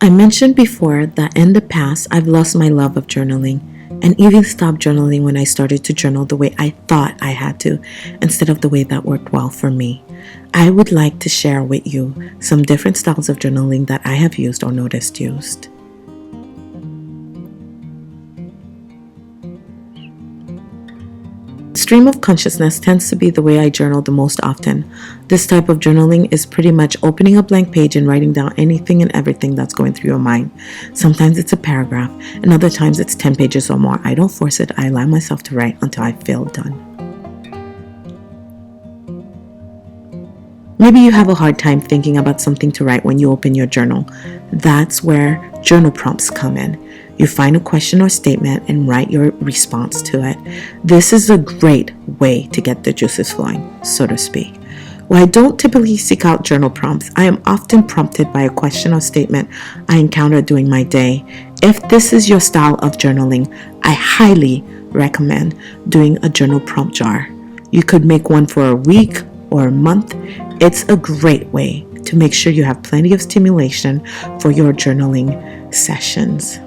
I mentioned before that in the past, I've lost my love of journaling and even stopped journaling when I started to journal the way I thought I had to instead of the way that worked well for me. I would like to share with you some different styles of journaling that I have used or noticed used. Stream of consciousness tends to be the way I journal the most often. This type of journaling is pretty much opening a blank page and writing down anything and everything that's going through your mind. Sometimes it's a paragraph, and other times it's 10 pages or more. I don't force it, I allow myself to write until I feel done. Maybe you have a hard time thinking about something to write when you open your journal. That's where journal prompts come in. You find a question or statement and write your response to it. This is a great way to get the juices flowing, so to speak. While I don't typically seek out journal prompts, I am often prompted by a question or statement I encounter during my day. If this is your style of journaling, I highly recommend doing a journal prompt jar. You could make one for a week or a month. It's a great way to make sure you have plenty of stimulation for your journaling sessions.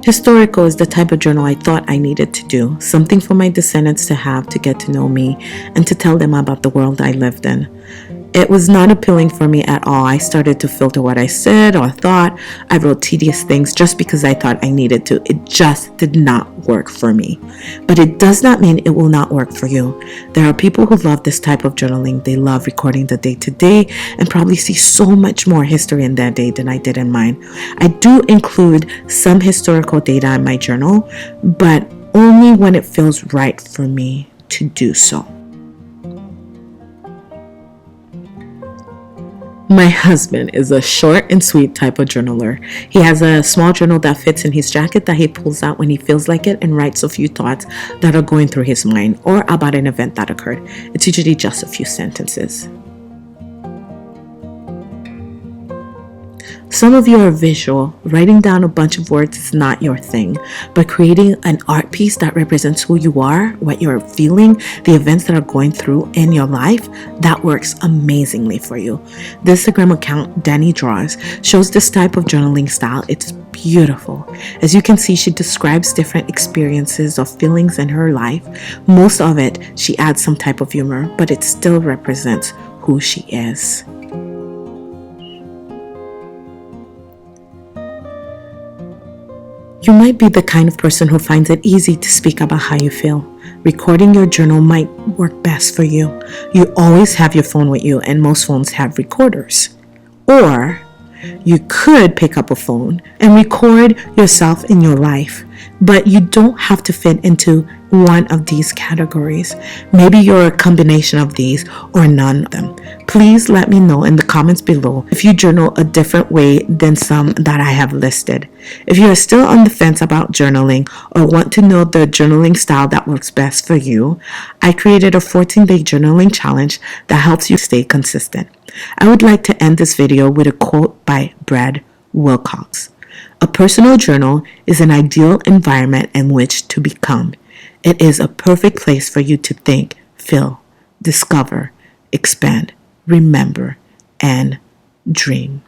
Historical is the type of journal I thought I needed to do, something for my descendants to have to get to know me and to tell them about the world I lived in. It was not appealing for me at all. I started to filter what I said or thought. I wrote tedious things just because I thought I needed to. It just did not work for me. But it does not mean it will not work for you. There are people who love this type of journaling. They love recording the day-to-day and probably see so much more history in their day than I did in mine. I do include some historical data in my journal, but only when it feels right for me to do so. My husband is a short and sweet type of journaler. He has a small journal that fits in his jacket that he pulls out when he feels like it and writes a few thoughts that are going through his mind or about an event that occurred. It's usually just a few sentences. Some of you are visual. Writing down a bunch of words is not your thing, but creating an art piece that represents who you are, what you're feeling, the events that are going through in your life, that works amazingly for you. The Instagram account, Danny Draws, shows this type of journaling style. It's beautiful. As you can see, she describes different experiences or feelings in her life. Most of it, she adds some type of humor, but it still represents who she is. You might be the kind of person who finds it easy to speak about how you feel. Recording your journal might work best for you. You always have your phone with you, and most phones have recorders. Or you could pick up a phone and record yourself in your life, but you don't have to fit into one of these categories. Maybe you're a combination of these or none of them. Please let me know in the comments below if you journal a different way than some that I have listed. If you are still on the fence about journaling or want to know the journaling style that works best for you, I created a 14-day journaling challenge that helps you stay consistent. I would like to end this video with a quote by Brad Wilcox. A personal journal is an ideal environment in which to become. It is a perfect place for you to think, feel, discover, expand, remember, and dream.